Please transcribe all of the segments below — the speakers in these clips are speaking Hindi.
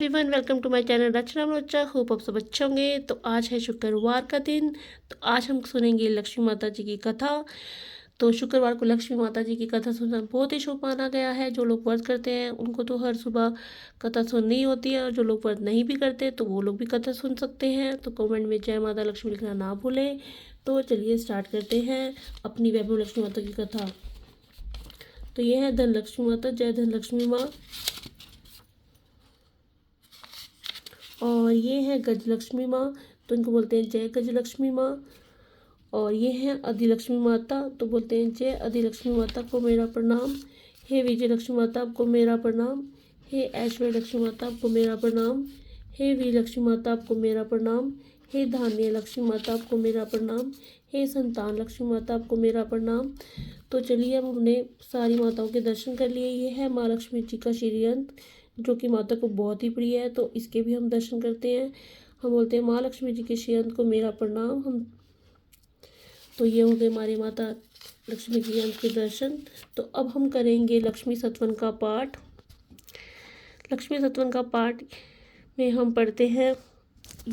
Everyone welcome to my channel Rachna Rocha. Hope आप सब अच्छे होंगे। तो आज है शुक्रवार का दिन। तो आज हम सुनेंगे लक्ष्मी माता जी की कथा। तो शुक्रवार को लक्ष्मी माता जी की कथा सुनना बहुत ही शुभ माना गया है। जो लोग व्रत करते हैं उनको तो हर सुबह कथा सुननी होती है, और जो लोग व्रत नहीं भी करते तो वो लोग भी कथा सुन सकते हैं। तो कमेंट में जय माता लक्ष्मी लिखना ना भूलें। तो चलिए स्टार्ट करते हैं अपनी वैभव लक्ष्मी माता की कथा। तो ये है धन लक्ष्मी माता। जय धन लक्ष्मी माँ। और ये है गजलक्ष्मी माँ, तो इनको बोलते हैं जय गजलक्ष्मी माँ। और ये है अधिलक्ष्मी माता, तो बोलते हैं जय अधिलक्ष्मी माता को मेरा प्रणाम। हे विजय लक्ष्मी माता आपको मेरा प्रणाम। हे ऐश्वर्य लक्ष्मी माता आपको मेरा प्रणाम। हे वीर लक्ष्मी माता आपको मेरा प्रणाम। हे धान्य लक्ष्मी माता आपको मेरा प्रणाम। हे संतान लक्ष्मी माता आपको मेरा प्रणाम। तो चलिए अब हमने सारी माताओं के दर्शन कर लिए। ये है माँ लक्ष्मी जी का श्रीयंत्र, जो कि माता को बहुत ही प्रिय है, तो इसके भी हम दर्शन करते हैं। हम बोलते हैं माँ लक्ष्मी जी के श्रीयंत्र को मेरा प्रणाम। हम तो ये हो गए हमारे माता लक्ष्मी के यंत्र के दर्शन। तो अब हम करेंगे लक्ष्मी सत्वन का पाठ। लक्ष्मी सत्वन का पाठ में हम पढ़ते हैं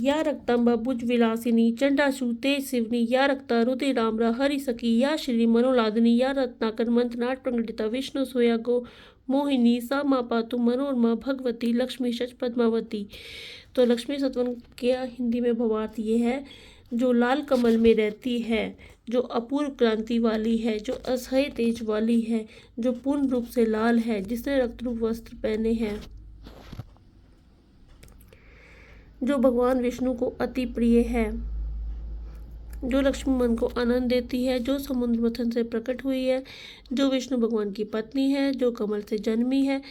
या रक्तांबा भुज विलासिनी चंडाशु तेज शिवनी या रक्ता रुधिराम्रा हरि सखी या श्री मनोलादिनी या रत्नाकर मंत्रनाट प्रकटिता विष्णु सोया गो मोहिनी सा माँ पातु मनोरमा भगवती लक्ष्मी शच पद्मावती। तो लक्ष्मी सत्वन के हिंदी में भावार्थ ये है, जो लाल कमल में रहती है, जो अपूर्व क्रांति वाली है, जो असह्य तेज वाली है, जो पूर्ण रूप से लाल है, जिसने रक्तरूप वस्त्र पहने हैं, जो भगवान विष्णु को अति प्रिय है, जो लक्ष्मी मन को आनंद देती है, जो समुद्र मथन से प्रकट हुई है, जो विष्णु भगवान की पत्नी है, जो कमल से जन्मी है,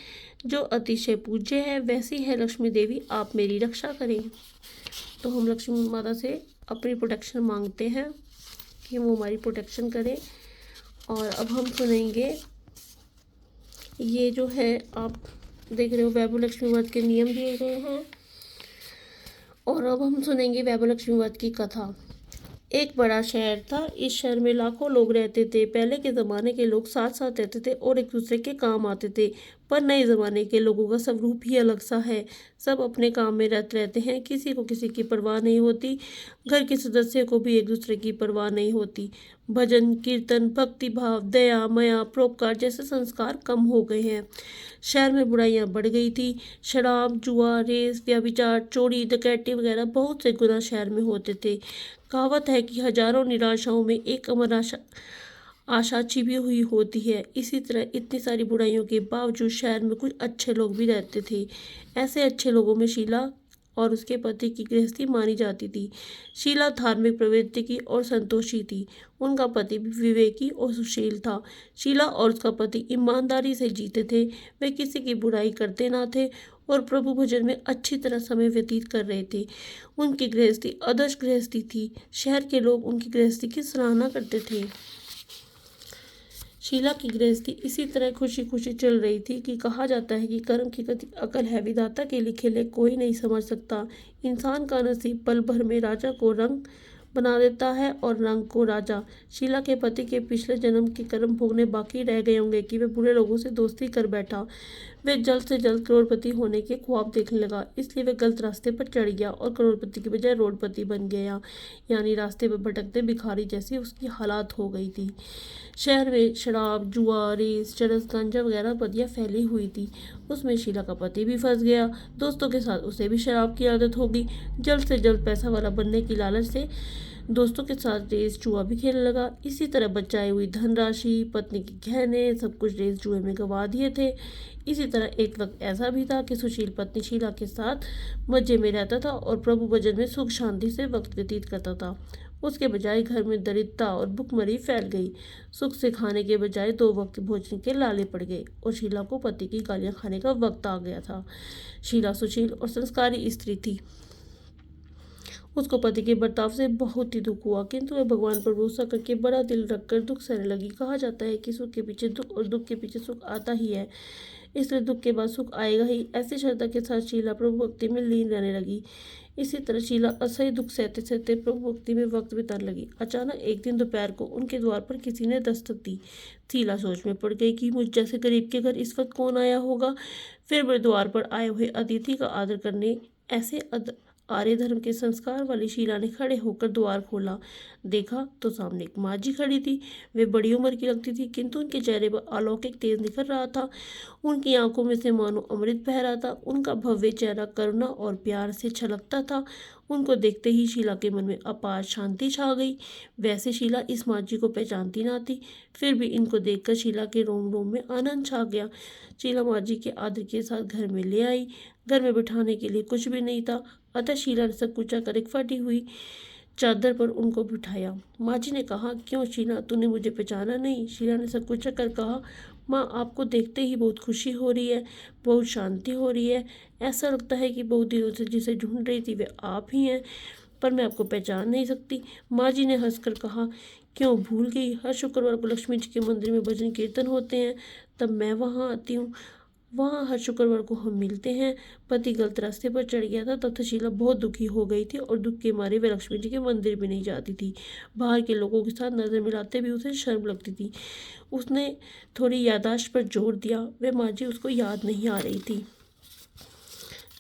जो अतिशय पूज्य है, वैसी है लक्ष्मी देवी, आप मेरी रक्षा करें। तो हम लक्ष्मी माता से अपनी प्रोटेक्शन मांगते हैं कि वो हमारी प्रोटेक्शन करें। और अब हम सुनेंगे, ये जो है आप देख रहे हो वैभव लक्ष्मी व्रत के नियम दिए गए हैं। और अब हम सुनेंगे वैभव लक्ष्मी व्रत की कथा। एक बड़ा शहर था। इस शहर में लाखों लोग रहते थे। पहले के ज़माने के लोग साथ साथ रहते थे और एक दूसरे के काम आते थे, पर नए ज़माने के लोगों का सब रूप ही अलग सा है। सब अपने काम में व्यस्त रहते हैं, किसी को किसी की परवाह नहीं होती। घर के सदस्य को भी एक दूसरे की परवाह नहीं होती। भजन कीर्तन भक्ति भाव दया मया परोपकार जैसे संस्कार कम हो गए हैं। शहर में बुराइयां बढ़ गई थी। शराब जुआ रेस व्यभिचार चोरी डकैती वगैरह बहुत से गुनाह शहर में होते थे। कहावत है कि हजारों निराशाओं में एक अमर आशा छिपी हुई होती है। इसी तरह इतनी सारी बुराइयों के बावजूद शहर में कुछ अच्छे लोग भी रहते थे। ऐसे अच्छे लोगों में शीला और उसके पति की गृहस्थी मानी जाती थी। शीला धार्मिक प्रवृत्ति की और संतोषी थी। उनका पति भी विवेकी और सुशील था। शीला और उसका पति ईमानदारी से जीते थे। वे किसी की बुराई करते ना थे और प्रभु भजन में अच्छी तरह समय व्यतीत कर रहे थे। उनकी गृहस्थी आदर्श गृहस्थी थी। शहर के लोग उनकी गृहस्थी की सराहना करते थे। शीला की गृहस्थी इसी तरह खुशी खुशी चल रही थी कि कहा जाता है कि कर्म की गति अकल है, विधाता के लिखे ले कोई नहीं समझ सकता। इंसान का नसीब पल भर में राजा को रंग बना देता है और रंग को राजा। शीला के पति के पिछले जन्म के कर्म भोगने बाकी रह गए होंगे कि वे बुरे लोगों से दोस्ती कर बैठा। वे जल्द से जल्द करोड़पति होने के ख्वाब देखने लगा, इसलिए वे गलत रास्ते पर चढ़ गया और करोड़पति की बजाय रोडपति बन गया। यानी रास्ते पर भटकते भिखारी जैसी उसकी हालात हो गई थी। शहर में शराब जुआ रेस चरस गांजा वगैरह बदियाँ फैली हुई थी। उसमें शीला का पति भी फंस गया। दोस्तों के साथ उसे भी शराब की आदत होगी। जल्द से जल्द पैसा वाला बनने की लालच से दोस्तों के साथ रेस जुआ भी खेलने लगा। इसी तरह बचाई हुई धनराशि पत्नी के गहने सब कुछ रेस जुए में गंवा दिए थे। इसी तरह एक वक्त ऐसा भी था कि सुशील पत्नी शीला के साथ मजे में रहता था और प्रभु भजन में सुख शांति से वक्त व्यतीत करता था। उसके बजाय घर में दरिद्रता और भुखमरी फैल गई। सुख से खाने के बजाय दो वक्त भोजन के लाले पड़ गए और शीला को पति की गालियां खाने का वक्त आ गया था। शीला सुशील और संस्कारी स्त्री थी। उसको पति के बर्ताव से बहुत ही दुख हुआ, किंतु वह भगवान पर भरोसा करके बड़ा दिल रखकर दुख सहने लगी। कहा जाता है कि सुख के पीछे दुख और दुख के पीछे सुख आता ही है। इसलिए दुख के बाद सुख आएगा ही। ऐसी श्रद्धा के साथ शीला प्रभु भक्ति में लीन रहने लगी। इसी तरह शीला असह्य दुख सहते सहते प्रभु भक्ति में वक्त बिताने लगी। अचानक एक दिन दोपहर को उनके द्वार पर किसी ने दस्तक दी। शीला सोच में पड़ गई कि मुझ जैसे गरीब के घर इस वक्त कौन आया होगा। फिर वह द्वार पर आए हुए अतिथि का आदर करने ऐसे आर्य धर्म के संस्कार वाली शीला ने खड़े होकर द्वार खोला। देखा तो सामने एक माँ जी खड़ी थी। वे बड़ी उम्र की लगती थी, किंतु उनके चेहरे पर अलौकिक तेज निखर रहा था। उनकी आंखों में से मानो अमृत बह रहा था। उनका भव्य चेहरा करुणा और प्यार से छलकता था। उनको देखते ही शीला के मन में अपार शांति छा गई। वैसे शीला इस माँ जी को पहचानती ना थी, फिर भी इनको देखकर शीला के रोम रोम में आनंद छा गया। शीला माँ जी के आदर के साथ घर में ले आई। घर में बिठाने के लिए कुछ भी नहीं था, अतः शीला ने सब कुचा कर एक फटी हुई चादर पर उनको बिठाया। माँ जी ने कहा, क्यों शीला, तूने मुझे पहचाना नहीं? शीला ने सब कुचा कर कहा, माँ, आपको देखते ही बहुत खुशी हो रही है, बहुत शांति हो रही है। ऐसा लगता है कि बहुत दिनों से जिसे ढूंढ रही थी वे आप ही हैं, पर मैं आपको पहचान नहीं सकती। माँ जी ने हंसकर कहा, क्यों भूल गई? हर शुक्रवार को लक्ष्मी जी के मंदिर में भजन कीर्तन होते हैं, तब मैं वहाँ आती हूँ। वहाँ हर शुक्रवार को हम मिलते हैं। पति गलत रास्ते पर चढ़ गया था, तब शीला बहुत दुखी हो गई थी और दुख के मारे वे लक्ष्मी जी के मंदिर भी नहीं जाती थी। बाहर के लोगों के साथ नजर मिलाते भी उसे शर्म लगती थी। उसने थोड़ी याददाश्त पर जोर दिया। वह माँ जी उसको याद नहीं आ रही थी।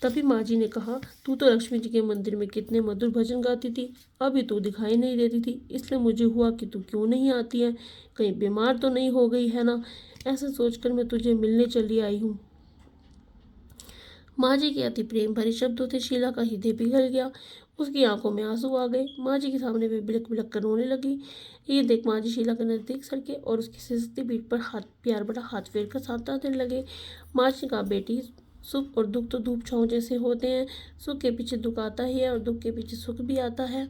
तभी माँ जी ने कहा, तू तो लक्ष्मी जी के मंदिर में कितने मधुर भजन गाती थी, अभी तू दिखाई नहीं देती थी, इसलिए मुझे हुआ कि तू क्यों नहीं आती है, कहीं बीमार तो नहीं हो गई है ना। ऐसा सोचकर मैं तुझे मिलने चली आई हूँ। माँ जी के अति प्रेम भरे शब्दों से शीला का हृदय पिघल गया। उसकी आंखों में आंसू आ गए। माँ जी के सामने वे बिलक बिलक कर रोने लगी। ये देख माँ जी शीला के नजदीक सरके और उसकी सिसकती पीठ पर प्यार भरा हाथ फेर कर सांत्वना देने लगे। माँ जी ने कहा, बेटी, सुख और दुख तो धूप छांव जैसे होते हैं। सुख के पीछे दुख आता ही है और दुख के पीछे सुख भी आता है।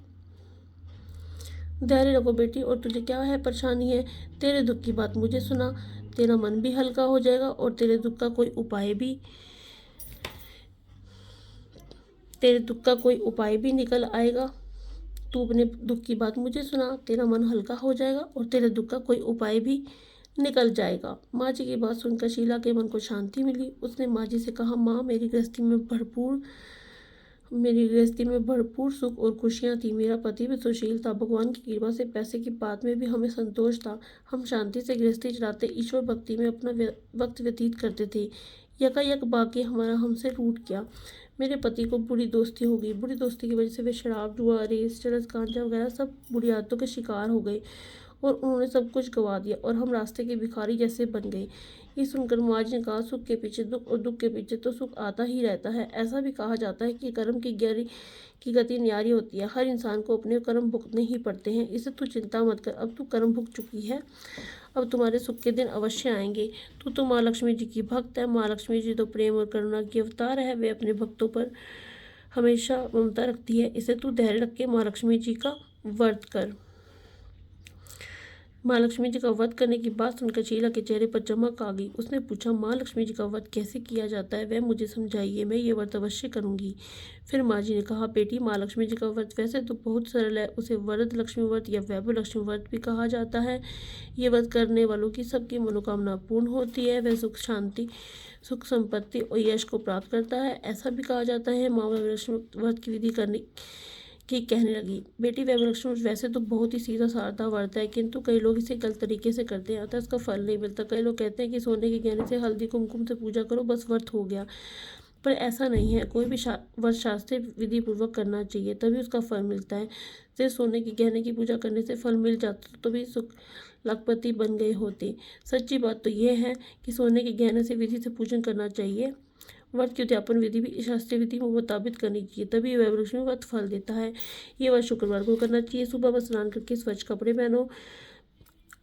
धैर्य रखो बेटी, और तुझे क्या है परेशानी है? तेरे दुख की बात मुझे सुना, तेरा मन भी हल्का हो जाएगा और तेरे दुख का कोई उपाय भी निकल आएगा। तू अपने दुख की बात मुझे सुना, तेरा मन हल्का हो जाएगा और तेरे दुख का कोई उपाय भी निकल जाएगा। माँ जी की बात सुनकर शीला के मन को शांति मिली। उसने माँ जी से कहा, माँ, मेरी गृहस्थी में भरपूर सुख और खुशियाँ थी। मेरा पति भी सुशील था। भगवान की कृपा से पैसे की बात में भी हमें संतोष था। हम शांति से गृहस्थी चलाते ईश्वर भक्ति में अपना वक्त व्यतीत करते थे। यकायक बाकी हमारा हमसे रूठ गया। मेरे पति को बुरी दोस्ती हो गई। बुरी दोस्ती की वजह से वे शराब, जुआ, रेस, चरस, गांजा वगैरह सब बुरी आदतों के शिकार हो गए और उन्होंने सब कुछ गंवा दिया और हम रास्ते के भिखारी जैसे बन गए। ये सुनकर माँ जी ने कहा, सुख के पीछे दुख और दुख के पीछे तो सुख आता ही रहता है। ऐसा भी कहा जाता है कि कर्म की गति न्यारी होती है। हर इंसान को अपने कर्म भुगतने ही पड़ते हैं। इससे तू चिंता मत कर, अब तू कर्म भुगत चुकी है, अब तुम्हारे सुख के दिन अवश्य आएंगे। तू तो माँ लक्ष्मी जी की भक्त है। माँ लक्ष्मी जी तो प्रेम और करुणा की अवतार है। वे अपने भक्तों पर हमेशा ममता रखती है। इसे तू धैर्य रख के माँ लक्ष्मी जी का व्रत कर। माँ लक्ष्मी जी का वध करने की बात सुनकर शीला के चेहरे पर चमक आ गई। उसने पूछा, माँ लक्ष्मी जी का वध कैसे किया जाता है, वह मुझे समझाइए, मैं ये व्रत अवश्य करूँगी। फिर माँ जी ने कहा, बेटी, माँ लक्ष्मी जी का व्रत वैसे तो बहुत सरल है। उसे वरद लक्ष्मी व्रत या वैभव लक्ष्मी व्रत भी कहा जाता है। ये व्रत करने वालों की सबकी मनोकामना पूर्ण होती है। वह सुख, शांति, सुख, संपत्ति और यश को प्राप्त करता है। ऐसा भी कहा जाता है। माँ वैभव लक्ष्मी व्रत की विधि करने की कहने लगी, बेटी, वैभव लक्ष्मी वैसे तो बहुत ही सीधा साधा व्रत है, किंतु कई लोग इसे गलत तरीके से करते हैं, अतः इसका फल नहीं मिलता। कई लोग कहते हैं कि सोने के गहने से, हल्दी कुमकुम से पूजा करो, बस व्रत हो गया, पर ऐसा नहीं है। कोई भी व्रत शास्त्रीय विधि पूर्वक करना चाहिए, तभी उसका फल मिलता है। सिर्फ सोने के गहने की पूजा करने से फल मिल जाता तो भी सुख लखपति बन गए होते। सच्ची बात तो यह है कि सोने के गहने से विधि से पूजन करना चाहिए। व्रत की उद्यापन विधि भी शास्त्रीय विधि में मुताबिक करनी चाहिए, तभी वैभव लक्ष्मी व्रत फल देता है। ये व्रत शुक्रवार को करना चाहिए। सुबह में स्नान करके स्वच्छ कपड़े पहनो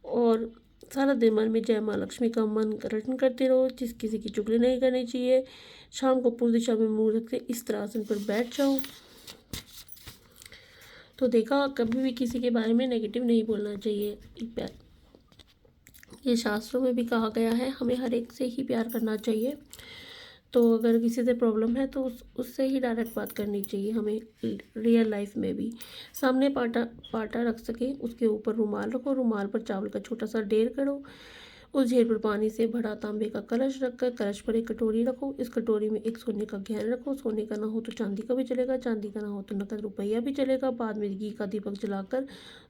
और सारा दिन मन में जय माँ लक्ष्मी का मन रटन करते रहो। किसी की चुगली नहीं करनी चाहिए। शाम को पूर्व दिशा में मुंह रख के इस तरह आसन पर बैठ जाओ। तो देखा, कभी भी किसी के बारे में नेगेटिव नहीं बोलना चाहिए। ये शास्त्रों में भी कहा गया है, हमें हर एक से ही प्यार करना चाहिए। तो अगर किसी से प्रॉब्लम है तो उससे ही डायरेक्ट बात करनी चाहिए हमें। रियल लाइफ में भी सामने पाटा रख सके, उसके ऊपर रुमाल रखो, रुमाल पर चावल का छोटा सा ढेर करो, उस ढेर पर पानी से भरा तांबे का कलश रखकर कलश पर एक कटोरी रखो। इस कटोरी में एक सोने का गहना रखो। सोने का ना हो तो चांदी का भी चलेगा, चांदी का ना हो तो नकद रुपया भी चलेगा। बाद में घी का दीपक जलाकर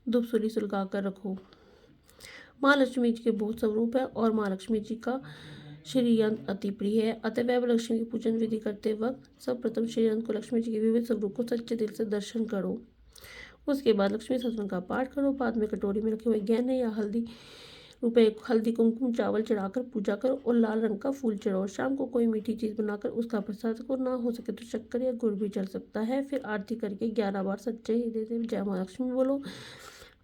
धूप सुली सुलगा कर रखो। माँ लक्ष्मी जी के बहुत स्वरूप है और माँ लक्ष्मी जी का श्रीयंत्र अति प्रिय है। अतः वैभव लक्ष्मी की पूजन विधि करते वक्त सब प्रथम श्रीयंत्र को लक्ष्मी जी के विविध स्वरूप को सच्चे दिल से दर्शन करो। उसके बाद लक्ष्मी सहस्त्र का पाठ करो। बाद में कटोरी में रखे हुए गहने या हल्दी कुमकुम चावल चढ़ाकर पूजा करो और लाल रंग का फूल चढ़ाओ। शाम को कोई मीठी चीज़ बनाकर उसका प्रसाद को, ना हो सके तो शक्कर या गुड़ भी चढ़ सकता है। फिर आरती करके 11 बार सच्चे हृदय से जय माँ लक्ष्मी बोलो।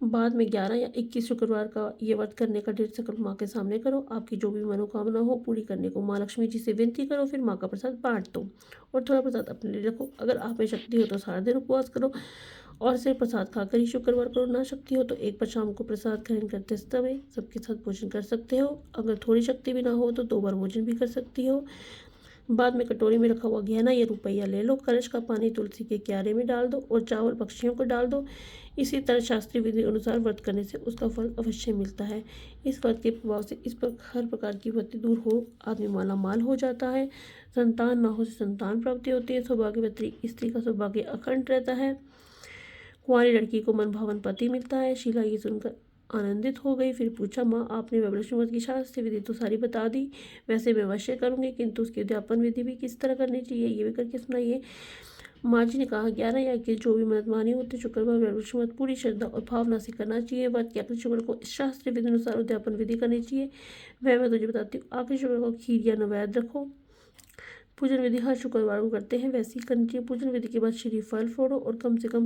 बाद में 11 या 21 शुक्रवार का ये व्रत करने का दृढ़ संकल्प माँ के सामने करो। आपकी जो भी मनोकामना हो पूरी करने को माँ लक्ष्मी जी से विनती करो। फिर माँ का प्रसाद बांट दो और थोड़ा प्रसाद अपने लिए रखो। अगर आप में शक्ति हो तो सारा दिन उपवास करो और सिर्फ प्रसाद खाकर ही शुक्रवार करो। ना शक्ति हो तो एक बार शाम को प्रसाद ग्रहण करते समय सबके साथ भोजन कर सकते हो। अगर थोड़ी शक्ति भी ना हो तो 2 बार भोजन भी कर सकती हो। बाद में कटोरी में रखा हुआ गहना या रुपया ले लो। कलश का पानी तुलसी के क्यारे में डाल दो और चावल पक्षियों को डाल दो। इसी तरह शास्त्रीय विधि अनुसार व्रत करने से उसका फल अवश्य मिलता है। इस व्रत के प्रभाव से हर प्रकार की विपत्ति दूर हो, आदमी माला माल हो जाता है। संतान ना हो से संतान प्राप्ति होती है। सौभाग्यवती स्त्री का सौभाग्य अखंड रहता है। कुंवारी लड़की को मनभावन पति मिलता है। शीला ये सुनकर आनंदित हो गई। फिर पूछा, माँ आपने वैभव लक्ष्मी व्रत की शास्त्रीय विधि तो सारी बता दी, वैसे मैं अवश्य करूँगी, किंतु उसकी उद्यापन विधि भी किस तरह करनी चाहिए ये भी करके सुनाइए। माँ जी ने कहा, 11 या 21 जो भी व्रत मानी होते शुक्रवार वैभव लक्ष्मी व्रत पूरी श्रद्धा और भावना से करना चाहिए। व्रत के आखिरी शुक्र को शास्त्रीय विधि अनुसार उद्यापन विधि करनी चाहिए। वह मैं तुझे बताती हूँ। आखिरी शुक्र को खीर या नैवेद्य रखो। पूजन विधि हर शुक्रवार को करते हैं वैसी करनी चाहिए। पूजन विधि के बाद श्रीफल फोड़ो और कम से कम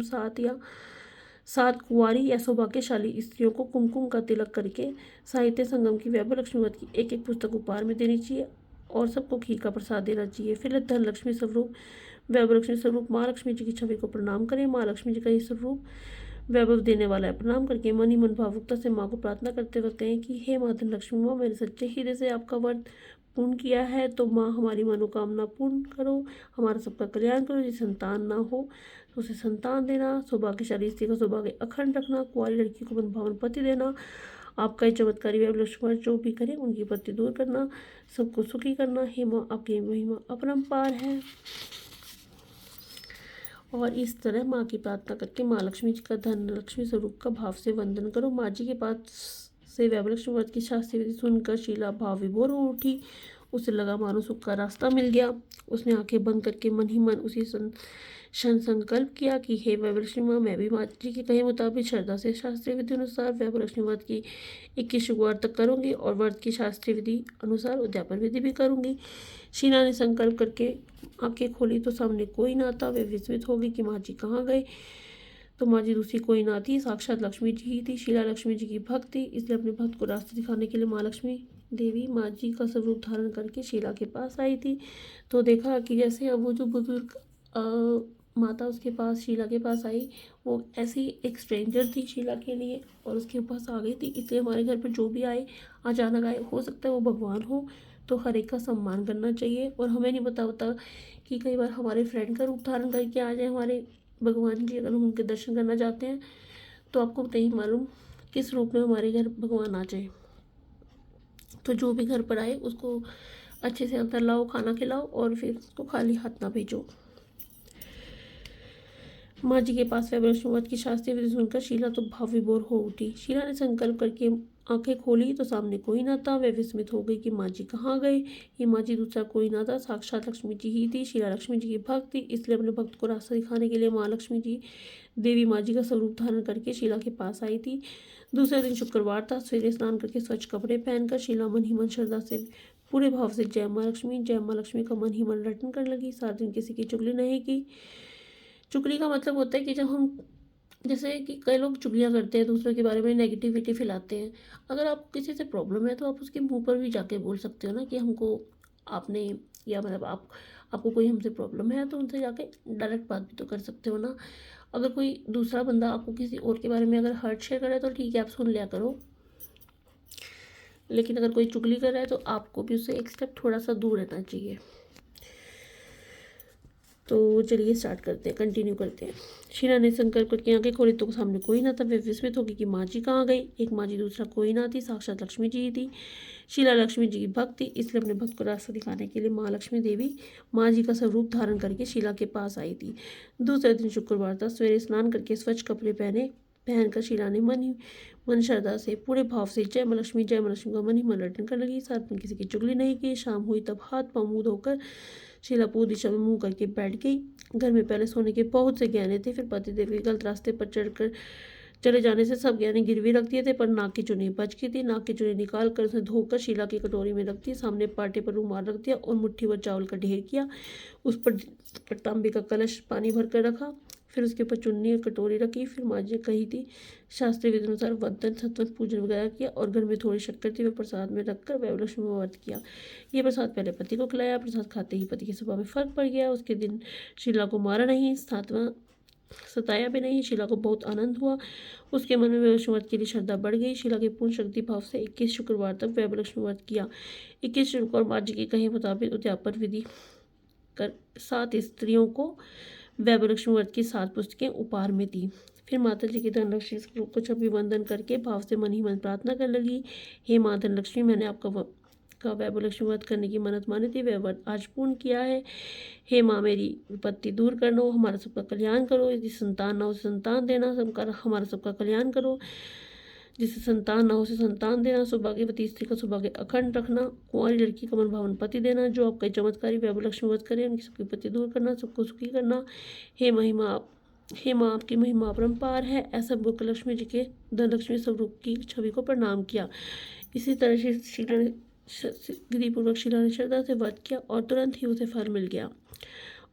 7 कुंवारी या सौभाग्यशाली स्त्रियों को कुमकुम का तिलक करके साहित्य संगम की वैभव लक्ष्मी व्रत की एक पुस्तक उपहार में देनी चाहिए और सबको घी का प्रसाद देना चाहिए। फिर धन लक्ष्मी स्वरूप, वैभव लक्ष्मी स्वरूप माँ लक्ष्मी जी की छवि को प्रणाम करें। माँ लक्ष्मी जी का ये स्वरूप वैभव देने वाला है। प्रणाम करके मन ही मन भावुकता से माँ को प्रार्थना करते वक्त कहें कि हे माँ धन लक्ष्मी, माँ मैंने सच्चे हृदय से आपका व्रत पूर्ण किया है, तो माँ हमारी मनोकामना पूर्ण करो, हमारा सबका कल्याण करो। जिसे संतान ना हो तो उसे संतान देना, सौभाग्यशाली स्त्री का सौभाग्य अखंड रखना, कुंवारी लड़की को मनभावन पति देना, आपका ये चमत्कारी वैभव लक्ष्मी जो भी करें उनकी पत्ति दूर करना, सबको सुखी करना। हे माँ आपकी महिमा अपरंपार है। और इस तरह माँ की प्रार्थना करके माँ लक्ष्मी जी का धन लक्ष्मी स्वरूप का भाव से वंदन करो। माँ जी के पास से वैभव लक्ष्मी व्रत की शास्त्रीय विधि सुनकर शीला भाव विभोर हो उठी। उसे लगा मानो सुख का रास्ता मिल गया। उसने आंखें बंद करके मन ही मन उसी संकल्प किया कि हे वैभव लक्ष्मी माँ, मैं भी माँ जी के कहे मुताबिक श्रद्धा से शास्त्रीय विधि अनुसार वैभव लक्ष्मी व्रत की 21 शुक्रवार तक करूँगी और व्रत की शास्त्रीय विधि अनुसार उद्यापन विधि भी करूँगी। शीला ने संकल्प करके आंखें खोली तो सामने कोई ना था। वे विस्मित हो गई कि माँ जी कहाँ गए। तो माँ जी दूसरी कोई ना थी, साक्षात लक्ष्मी जी ही थी। शीला लक्ष्मी जी की भक्त थी, इसलिए अपने भक्त को रास्ता दिखाने के लिए माँ लक्ष्मी देवी माँ जी का स्वरूप धारण करके शीला के पास आई थी। तो देखा कि जैसे अब वो जो बुजुर्ग माता उसके पास शीला के पास आई, वो ऐसी एक स्ट्रेंजर थी शीला के लिए और उसके पास आ गई थी। इसलिए हमारे घर पर जो भी आए, अचानक आए, हो सकता है वो भगवान हो, तो हर एक का सम्मान करना चाहिए। और हमें नहीं पता होता कि कई बार हमारे फ्रेंड का रूप धारण करके आ जाए हमारे भगवान जी, अगर हम उनके दर्शन करना चाहते हैं तो आपको नहीं मालूम किस रूप में हमारे घर भगवान आ जाए। तो जो भी घर पर आए उसको अच्छे से अंदर लाओ, खाना खिलाओ और फिर उसको खाली हाथ ना भेजो। माँ जी के पास वैभव लक्ष्मी व्रत की शास्त्रीय विधि सुनकर शीला तो भाव विभोर हो उठी। शीला ने संकल्प करके आंखें खोली तो सामने कोई ना था। वह विस्मित हो गई कि माँ जी कहाँ गए। ये माँ जी दूसरा कोई ना था, साक्षात लक्ष्मी जी ही थी। शीला लक्ष्मी जी की भक्त थी, इसलिए अपने भक्त को रास्ता दिखाने के लिए माँ लक्ष्मी जी देवी माँ जी का स्वरूप धारण करके शीला के पास आई थी। दूसरे दिन शुक्रवार था। सवेरे स्नान करके स्वच्छ कपड़े पहनकर शीला मन ही मन श्रद्धा से पूरे भाव से जय माँ लक्ष्मी का मन ही मन रटन करने लगी। सारा दिन किसी की चुगली नहीं की। चुगली का मतलब होता है कि जब हम, जैसे कि कई लोग चुगलियाँ करते हैं, दूसरों के बारे में नेगेटिविटी फैलाते हैं। अगर आपको किसी से प्रॉब्लम है तो आप उसके मुंह पर भी जाके बोल सकते हो ना कि हमको आपने, या मतलब आपको कोई हमसे प्रॉब्लम है तो उनसे जाके डायरेक्ट बात भी तो कर सकते हो ना। अगर कोई दूसरा बंदा आपको किसी और के बारे में अगर हर्ट शेयर करे तो ठीक है, आप सुन लिया करो, लेकिन अगर कोई चुगली कर रहा है तो आपको भी उससे एक स्टेप थोड़ा सा दूर रहना चाहिए। तो चलिए स्टार्ट करते हैं, कंटिन्यू करते हैं। शीला ने संकल्प करके आंखें खोली तो सामने कोई ना था। वे विस्मित हो गई कि माँ जी कहाँ गई। एक माँ जी दूसरा कोई ना थी, साक्षात लक्ष्मी जी ही थी। शीला लक्ष्मी जी की भक्त थी, इसलिए अपने भक्त को रास्ता दिखाने के लिए महालक्ष्मी देवी माँ जी का स्वरूप धारण करके शीला के पास आई थी। दूसरे दिन शुक्रवार था। सवेरे स्नान करके स्वच्छ कपड़े पहनकर शीला ने मन श्रद्धा से पूरे भाव से जय माँ लक्ष्मी का मन ही मन रटन कर लगी। साथ में किसी की चुगली नहीं की। शाम हुई तब हाथ पाँव मुँह धोकर शीला पूर्व दिशा में मुँह करके बैठ गई। घर में पहले सोने के बहुत से गहने थे, फिर पतिदेव के गलत रास्ते पर चले जाने से सब गहने गिरवी रख दिए थे, पर नाक की चुन्नी बच गई थी। नाक की चुन्नी निकाल कर उसे धोकर शीला की कटोरी में रख दी। सामने पाटे पर रुमाल रख दिया और मुट्ठी भर चावल का ढेर किया। उस पर तांबे का कलश पानी भर कर रखा। फिर उसके ऊपर चुन्नी और कटोरी रखी। फिर माँ जी कही थी शास्त्रीय विधि अनुसार वंदन सत्वन पूजन वगैरह किया और घर में थोड़ी शक्कर थी वह प्रसाद में रखकर वैभवलक्ष्मी में व्रत किया। ये प्रसाद पहले पति को खिलाया। प्रसाद खाते ही पति की स्वभाव में फर्क पड़ गया। उसके दिन शीला को मारा नहीं, सताया भी नहीं। शीला को बहुत आनंद हुआ। उसके मन में वैभवलक्ष्मी व्रत के लिए श्रद्धा बढ़ गई। शीला के पूर्ण शक्ति भाव से 21 शुक्रवार तक वैभवलक्ष्मी व्रत किया। 21 शुक्रवार माँ जी के कहे मुताबिक उद्यापन विधि कर 7 स्त्रियों को वैभवलक्ष्मी व्रत की 7 पुस्तकें उपहार में दी। फिर माता जी की धनलक्ष्मी स्वरूप को अभिवंदन करके भाव से मन ही मन प्रार्थना कर लगी, हे माँ धनलक्ष्मी, मैंने आपका वैभवलक्ष्मी व्रत करने की मन्नत मानी थी, वह व्रत आज पूर्ण किया है। हे माँ, मेरी विपत्ति दूर करना, हमारा सबका कल्याण करो। यदि संतान ना हो संतान देना, हमारा सबका कल्याण करो। जिसे संतान ना हो उसे संतान देना। सौभाग्यवती स्त्री का सौभाग्य अखंड रखना। कुंवारी लड़की का मन भावन पति देना। जो आपका चमत्कारी वैभवलक्ष्मी व्रत करे उनकी सबकी विपत्ति दूर करना, सबको सुखी करना। हे माँ, आपकी महिमा अपरंपार है। ऐसा बोलकर लक्ष्मी जी के धनलक्ष्मी स्वरूप की छवि को प्रणाम किया। इसी तरह से शीला ने विधिपूर्वक शीला ने श्रद्धा से व्रत किया और तुरंत ही उसे फल मिल गया।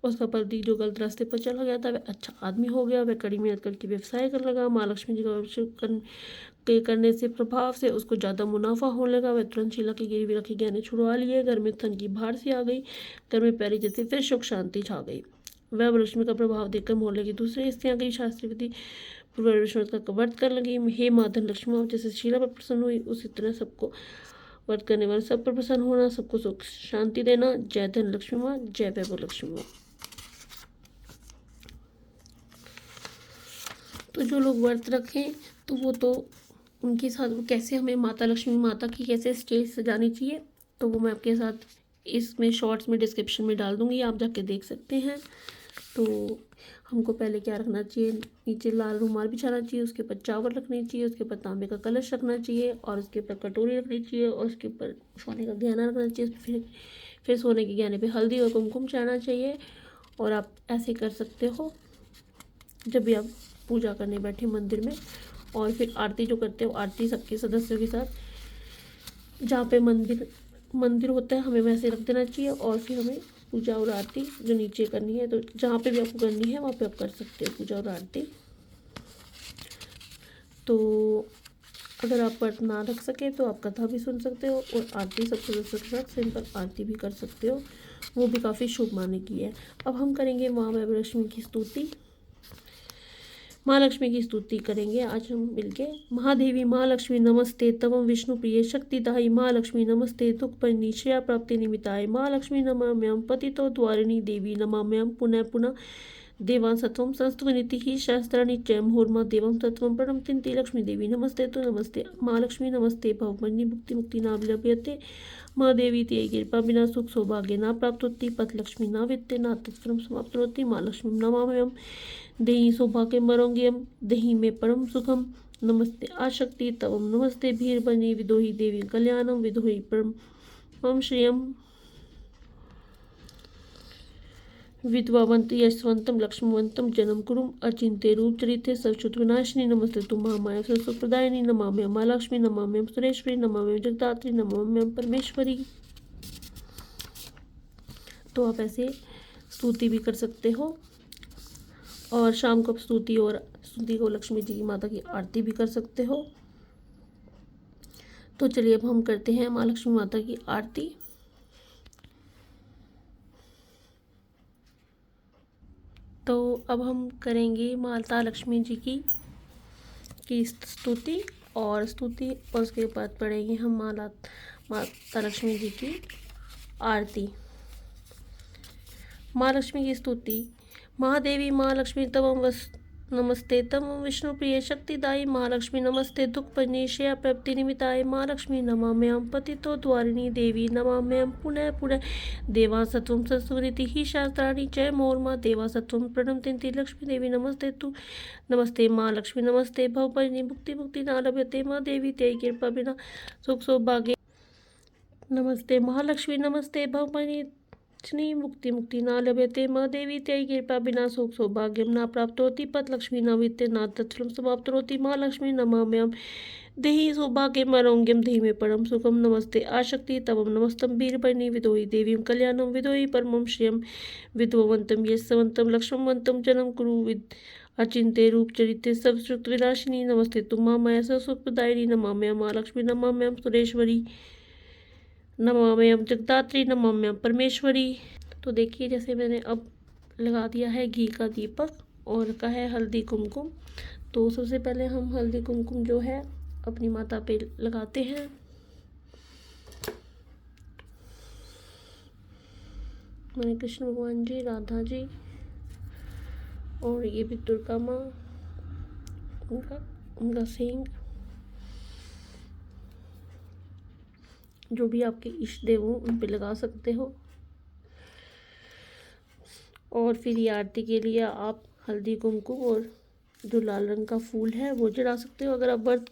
उसका पति जो गलत रास्ते पर चला गया था वह अच्छा आदमी हो गया। वह कड़ी मेहनत करके व्यवसाय करने लगा। माँ लक्ष्मी जी का करने से प्रभाव से उसको ज़्यादा मुनाफा होने लगा। वह तुरंत शीला की गिरवी रखी गहने छुड़वा लिए। घर में धन की भार सी आ गई। घर में पहले जैसे फिर सुख शांति छा गई। वैभवलक्ष्मी का प्रभाव देखकर मोहल्ले की दूसरी स्त्रियां गई शास्त्रीय विधि पूर्व का व्रत कर लगी। हे माँ धनलक्ष्मी, आप जैसे शीला पर प्रसन्न हुई उसी तरह सबको व्रत करने वाले सब पर प्रसन्न होना, सबको सुख शांति देना। जय धनलक्ष्मी माँ, जय वैभवलक्ष्मी माँ। तो जो लोग व्रत रखें तो वो तो उनके साथ वो कैसे हमें माता लक्ष्मी माता की कैसे स्टेज सजानी चाहिए, तो वो मैं आपके साथ इसमें शॉर्ट्स में डिस्क्रिप्शन में डाल दूँगी, आप जाके देख सकते हैं। तो हमको पहले क्या रखना चाहिए, नीचे लाल रुमाल बिछाना चाहिए, उसके ऊपर चावल रखने चाहिए, उसके ऊपर तांबे का कलश रखना चाहिए और उसके ऊपर कटोरी रखनी चाहिए और उसके ऊपर सोने का गहना रखना चाहिए। फिर सोने के गहने पे हल्दी और कुमकुम चढ़ाना चाहिए। और आप ऐसे कर सकते हो जब भी आप पूजा करने बैठे मंदिर में। और फिर आरती जो करते हो, आरती सबके सदस्यों के साथ जहाँ पे मंदिर होता है हमें वैसे रख देना चाहिए। और फिर हमें पूजा और आरती जो नीचे करनी है, तो जहाँ पे भी आपको करनी है वहाँ पे आप कर सकते हो पूजा और आरती। तो अगर आप व्रत ना रख सके तो आप कथा भी सुन सकते हो और आरती सब सदस्यों के साथ सिंपल आरती भी कर सकते हो, वो भी काफ़ी शुभ माने की है। अब हम करेंगे माँ वैभवलक्ष्मी की स्तुति। माँ लक्ष्मी की स्तुति करेंगे आज हम मिलके। महादेवी माँ लक्ष्मी नमस्ते, तवं विष्णु प्रिय शक्तिदायी माँ लक्ष्मी नमस्ते, दुख पर निश्चया प्राप्ति निमित्ताय माँ लक्ष्मी नमाम्यहं पतितो द्वारिणी देवी नमाम्यहं पुनः पुनः देवां सत्वं संस्तुवनिति ही शास्त्राणि च मुहुर्मा देवं तत्वं प्रणमतिन्ति लक्ष्मी देवी नमस्ते तो नमस्ते माँ लक्ष्मी नमस्ते भवमन्यि मुक्ति ना विलभ्यते माँ देवी ते कृपा बिना सुख सौभाग्य ना प्राप्त होती पथ लक्ष्मी ना वित्ते ना तत्फलम समाप्त होती माँ लक्ष्मी नमाम्यहं देहि सौभाग्यम वरोग्यम देहि में परम सुखम नमस्ते आशक्ति तवम नमस्ते भीरबनी विदोहि देवी कल्याणम विदोहि परम श्रियम विद्वावंत यशवंतम लक्ष्मवंतम जन्म कुरुम अचिंत्य रूप चरित्रे सरस्वत विनाशिनी नमस्ते तुम महामाया सरस्वप्रदायिनी नमाम्यहं माँ लक्ष्मी नमाम्यहं सुरेश्वरी नमाम्यहं जगदात्री नमाम्यहं परमेश्वरी। तो आप ऐसे स्तुति भी कर सकते हो और शाम को स्तुति को लक्ष्मी जी की माता की आरती भी कर सकते हो। तो चलिए अब हम करते हैं माँ लक्ष्मी माता की आरती। तो अब हम करेंगे माता लक्ष्मी जी की स्तुति और उसके बाद पढ़ेंगे हम माता लक्ष्मी जी की आरती। माँ लक्ष्मी की स्तुति। महादेवी माँ लक्ष्मी तवं नमस्ते तम विष्णु प्रिय शक्तिदायी महालक्ष्मी नमस्ते दुख परिनिशय प्राप्ति निमित्ताय महालक्ष्मी नमाम्यहं पतितो द्वारिणी देवी नमाम्यहं पुनः पुनः देवासत्वं संस्मृति ही शास्त्राणि जय मोर्मा देवासत्वं प्रणमति लक्ष्मी देवी नमस्ते तु नमस्ते महालक्ष्मी नमस्ते भवपरिणी मुक्ति मुक्ति न लभ्यते माँ देवी ते कृपा बिना सुख सौभाग्य नमस्ते महालक्ष्मी नमस्ते भवपरिणी मुक्ति मुक्ति न लभ्यते माँ देवी ते कृपा बिना सुख सौभाग्यम न प्राप्त होती पत लक्ष्मी न वित्ते न तत्फलम समाप्त होती महालक्ष्मी नमाम्यहं देहि सौभाग्यम आरोग्यम देहि मे परम सुखम नमस्ते आशक्ति तवम नमस्तम वीरपर्णी विदोहि देवीं कल्याणम विदोहि परमं श्रियम विद्ववंतम यशवंतम लक्ष्मणवंतम जन्म कुरु विद अचिंत्य रूप चरित्य सब श्रुत विनाशिनी नमस्ते तुम माया सुखदायिनी नमाम्यहं महालक्ष्मी नमाम्यहं सुरेश्वरी नमाम्यहं जगदात्री नमाम्यहं परमेश्वरी। तो देखिए जैसे मैंने अब लगा दिया है घी का दीपक और रखा है हल्दी कुमकुम। तो सबसे पहले हम हल्दी कुमकुम जो है अपनी माता पे लगाते हैं। मैंने कृष्ण भगवान जी, राधा जी और ये भी दुर्गा माँ, उनका सींग, जो भी आपके इष्ट देव हो उन पे लगा सकते हो। और फिर ये आरती के लिए आप हल्दी कुमकुम और जो लाल रंग का फूल है वो चढ़ा सकते हो। अगर आप व्रत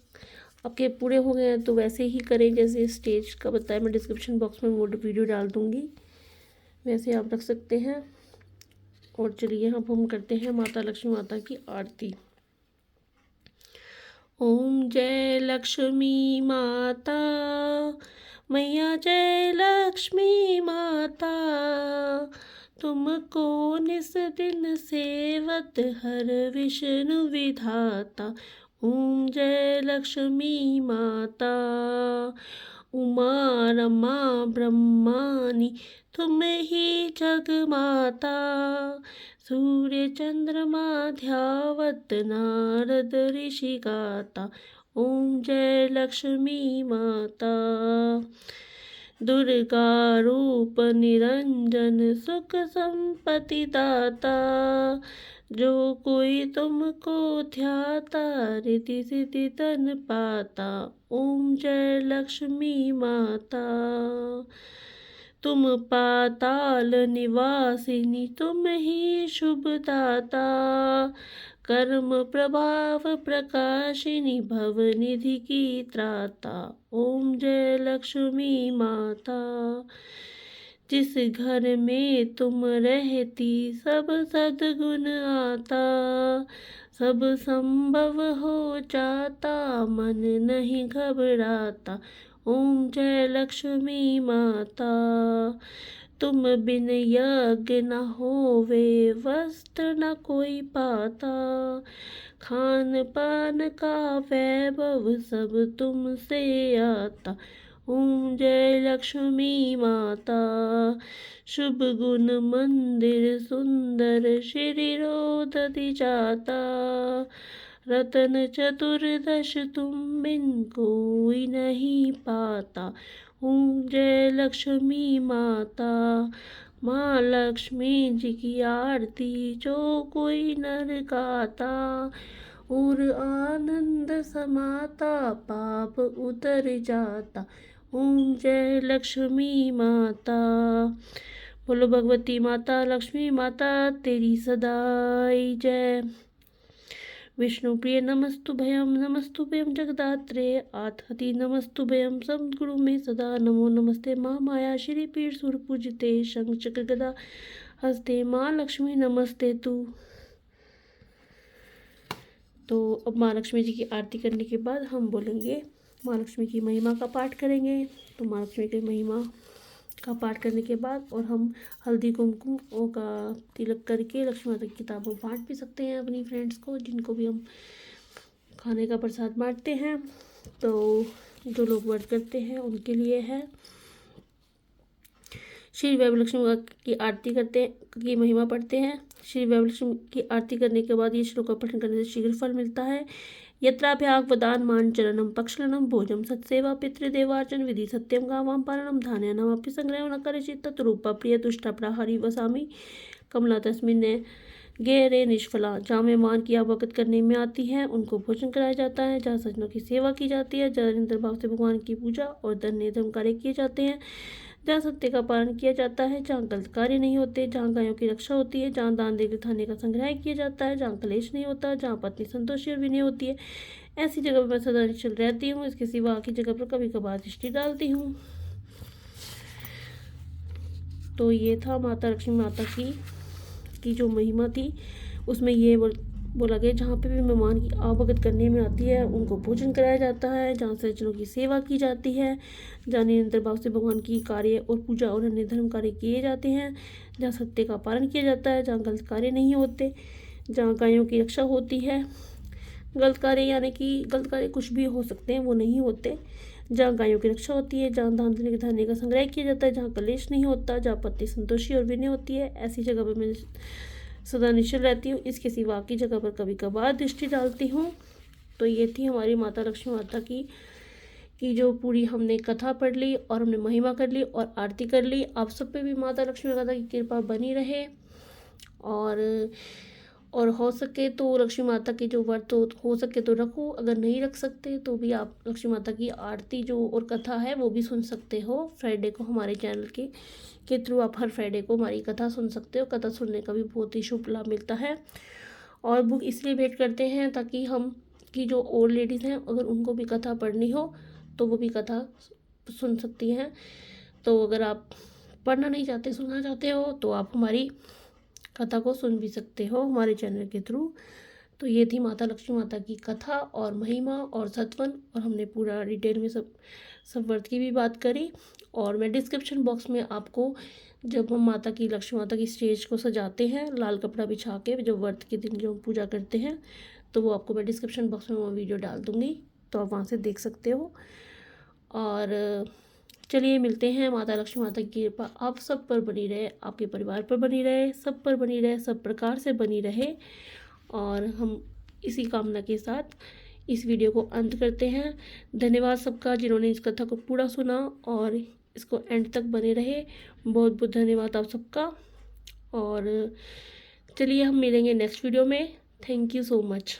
आपके पूरे हो गए हैं तो वैसे ही करें जैसे स्टेज का बताया, मैं डिस्क्रिप्शन बॉक्स में वो वीडियो डाल दूँगी, वैसे आप रख सकते हैं। और चलिए अब हम करते हैं माता लक्ष्मी माता की आरती। ओम जय लक्ष्मी माता मैया जय लक्ष्मी माता, तुमको निस दिन सेवत हर विष्णु विधाता। ओम जय लक्ष्मी माता उमा रमा ब्रह्मानी तुम ही जग माता, सूर्य चंद्रमा ध्यावत नारद ऋषि गाता। ओम जय लक्ष्मी माता दुर्गा रूप निरंजन सुख संपत्ति दाता, जो कोई तुमको ध्याता रिद्धि सिद्धि धन पाता। ओम जय लक्ष्मी माता तुम पाताल निवासिनी तुम ही शुभदाता, कर्म प्रभाव प्रकाशिनी भव निधि की त्राता। ओम जय लक्ष्मी माता जिस घर में तुम रहती सब सद्गुण आता, सब संभव हो जाता मन नहीं घबराता। ओम जय लक्ष्मी माता तुम बिन यज्ञ न होवे वस्त्र न कोई पाता, खान पान का वैभव सब तुमसे आता। ओम जय लक्ष्मी माता शुभ गुण मंदिर सुंदर श्री रोदति जाता, रतन चतुर्दश तुम बिन कोई नहीं पाता। ओम जय लक्ष्मी माता माँ लक्ष्मी जी की आरती जो कोई नर गाता, और आनंद समाता पाप उतर जाता। ओम जय लक्ष्मी माता बोलो भगवती माता लक्ष्मी माता तेरी सदाई जय। विष्णुप्रिय नमस्तुभ्यं जगदात्रे आत्मति नमस्तुभ्यं सद्गुरु में सदा नमो नमस्ते माँ माया श्री पीर सुर पूजिते शंख चक्र गदा हस्ते माँ लक्ष्मी नमस्ते तू। तो अब माँ लक्ष्मी जी की आरती करने के बाद हम बोलेंगे माँ लक्ष्मी की महिमा का पाठ करेंगे। तो माँ लक्ष्मी की महिमा का पाठ करने के बाद और हम हल्दी कुमकुम का तिलक करके लक्ष्मी माता की किताबों बांट भी सकते हैं अपनी फ्रेंड्स को, जिनको भी हम खाने का प्रसाद बांटते हैं। तो जो लोग व्रत करते हैं उनके लिए है। श्री वैभवलक्ष्मी की आरती करते हैं, की महिमा पढ़ते हैं। श्री वैभवलक्ष्मी की आरती करने के बाद ये श्लोक का पठन करने से शीघ्र फल मिलता है। यत्राभ्याग वदान मान चरणम पक्षलनम भोजम सत्सेवा पितृदेवार्चन विधि सत्यम गावाम पारणम धान्यानामपि संग्रह न करे चित्त रूपा प्रिय तुष्टा प्रहारी वसामी कमला तस्मिन् गहरे निष्फला, जहाँ मेहमान की आवभगत करने में आती हैं उनको भोजन कराया जाता है, जहाँ सज्जनों की सेवा की जाती है, जहाँ निरंतर भाव से भगवान की पूजा और धन्य धर्म कार्य किए जाते हैं, जहाँ सत्य का पालन किया जाता है, जहाँ गलत कार्य नहीं होते, जहाँ गायों की रक्षा होती है, जहाँ दान देकर थाने का संग्रह किया जाता है, जहाँ कलेश नहीं होता, जहाँ पत्नी संतोषी और विनय होती है, ऐसी जगह पर मैं सदा निश्चल रहती हूँ। इसके सिवा की जगह पर कभी कभार दृष्टि डालती हूँ। तो ये था माता लक्ष्मी माता की जो महिमा थी, उसमें ये बोला गया जहाँ पे भी मेहमान की आवभगत करने में आती है उनको भोजन कराया जाता है, जहाँ सज्जनों की सेवा की जाती है, जहाँ निरंतर भाव से भगवान की कार्य और पूजा और अन्य धर्म कार्य किए जाते हैं, जहाँ सत्य का पालन किया जाता है, जहाँ गलत कार्य नहीं होते, जहाँ गायों की रक्षा होती है, गलत कार्य यानी कि गलत कार्य कुछ भी हो सकते हैं, वो नहीं होते, जहाँ गायों की रक्षा होती है, जहाँ दान देने के धान्य का संग्रह किया जाता है, जहाँ कलेश नहीं होता, जहाँ पत्नी संतोषी और विनय होती है, ऐसी जगह पर मैं सदा निश्चल रहती हूँ। इसके सिवा की जगह पर कभी कभार दृष्टि डालती हूँ। तो ये थी हमारी माता लक्ष्मी माता की जो पूरी हमने कथा पढ़ ली और हमने महिमा कर ली और आरती कर ली। आप सब पे भी माता लक्ष्मी माता की कृपा बनी रहे और हो सके तो लक्ष्मी माता के जो व्रत हो सके तो रखो, अगर नहीं रख सकते तो भी आप लक्ष्मी माता की आरती जो और कथा है वो भी सुन सकते हो। फ्राइडे को हमारे चैनल के थ्रू आप हर फ्राइडे को हमारी कथा सुन सकते हो। कथा सुनने का भी बहुत ही शुभ लाभ मिलता है और बुक इसलिए भेंट करते हैं ताकि हम की जो और लेडीज़ हैं अगर उनको भी कथा पढ़नी हो तो वो भी कथा सुन सकती हैं। तो अगर आप पढ़ना नहीं चाहते, सुनना चाहते हो तो आप हमारी कथा को सुन भी सकते हो हमारे चैनल के थ्रू। तो ये थी माता लक्ष्मी माता की कथा और महिमा और सत्वन, और हमने पूरा डिटेल में सब व्रत की भी बात करी। और मैं डिस्क्रिप्शन बॉक्स में आपको जब हम माता की लक्ष्मी माता की स्टेज को सजाते हैं लाल कपड़ा बिछा के, जो व्रत के दिन जो हम पूजा करते हैं, तो वो आपको मैं डिस्क्रिप्शन बॉक्स में वो वीडियो डाल दूँगी, तो आप वहाँ से देख सकते हो। और चलिए मिलते हैं। माता लक्ष्मी माता की कृपा आप सब पर बनी रहे, आपके परिवार पर बनी रहे, सब पर बनी रहे, सब प्रकार से बनी रहे। और हम इसी कामना के साथ इस वीडियो को अंत करते हैं। धन्यवाद सबका जिन्होंने इस कथा को पूरा सुना और इसको एंड तक बने रहे। बहुत बहुत धन्यवाद आप सबका। और चलिए हम मिलेंगे नेक्स्ट वीडियो में। Thank you so much.